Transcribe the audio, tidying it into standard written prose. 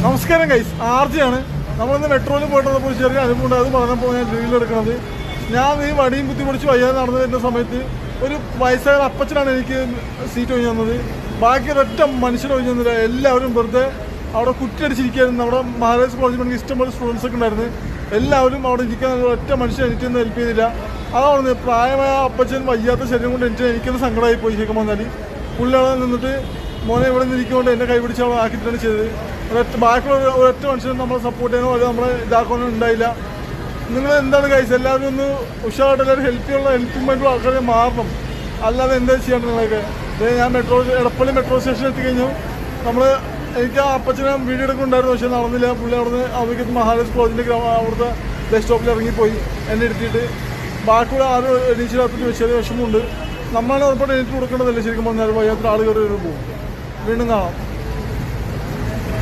നമസ്കാരം ഗൈസ്, ആർജിയാണ്. നമ്മളിന്ന് മെട്രോയിൽ പോയിട്ട് വന്നപ്പോൾ ചെറിയ അനുഭവമുണ്ട്. അത് പറഞ്ഞപ്പോൾ ഞാൻ റിവ്യൂലെടുക്കുന്നത്. ഞാൻ ഈ വടിയും കുത്തി പിടിച്ച് വയ്യാതെ നടന്നു വരുന്ന സമയത്ത് ഒരു വയസ്സായ അപ്പച്ചനാണ് എനിക്ക് സീറ്റ് ഒഴിഞ്ഞു തന്നത്. ബാക്കി ഒരൊറ്റ മനുഷ്യനെ ഒഴിഞ്ഞു തന്നില്ല. എല്ലാവരും വെറുതെ അവിടെ കുറ്റിയടിച്ചിരിക്കുകയായിരുന്നു. നമ്മുടെ മഹാരാജാസ് കോളേജിൽ പഠിക്കുന്ന ഇഷ്ടംപോലെ സ്റ്റുഡൻസ് ഒക്കെ ഉണ്ടായിരുന്നു. എല്ലാവരും അവിടെ ഇരിക്കാൻ ഒറ്റ മനുഷ്യൻ എനിക്കൊന്നും ഹെൽപ്പ് ചെയ്തില്ല. അതാണ് പ്രായമായ അപ്പച്ചൻ വയ്യാത്ത ശരീരം കൊണ്ട് എനിക്കൊന്ന് സങ്കടമായി പോയി. ശരിക്കും വന്നാൽ പുള്ളി അവിടെ നിന്നിട്ട് മോനെ ഇവിടെ നിന്നിരിക്കൊണ്ട് എന്നെ കൈപിടിച്ച് അവിടെ ആക്കിയിട്ടാണ് ചെയ്തത്. ബാക്കിയുള്ള ഒരൊറ്റ മനുഷ്യനും നമ്മളെ സപ്പോർട്ട് ചെയ്യാനോ അല്ലെങ്കിൽ നമ്മളെ ഇതാക്കാനോ ഉണ്ടായില്ല. നിങ്ങൾ എന്താണ് കൈസ്, എല്ലാവരും ഒന്ന് ഉഷാറായിട്ട് എല്ലാവരും ഹെൽപ്പിംഗ് ആൾക്കാരെ മാറണം. അല്ലാതെ എന്താ ചെയ്യണം നിങ്ങളൊക്കെ. ഞാൻ എടപ്പള്ളി മെട്രോ സ്റ്റേഷനിൽ എത്തിക്കഴിഞ്ഞു. എനിക്ക് ആ അപ്പച്ചനെ വീഡിയോ എടുക്കുന്നുണ്ടായിരുന്നു, പക്ഷേ നടന്നില്ല. പുള്ളി അവിടുന്ന് അവിടേക്ക് മഹാരാജാസ് കോളേജിൻ്റെ അവിടുത്തെ ബസ് സ്റ്റോപ്പിൽ ഇറങ്ങിപ്പോയി എന്നെ എടുത്തിട്ട്. ബാക്കിയുള്ള ആരും എണീച്ചിടാത്തൊരു ചെറിയ വിഷമമുണ്ട്. നമ്മളെ ഉറപ്പായിട്ട് എനിക്ക് കൊടുക്കേണ്ടതല്ലേ ശരിക്കും പറഞ്ഞാൽ. വയ്യാത്ത ആൾ കയറി പോകും. വീണ്ടും കാണാം.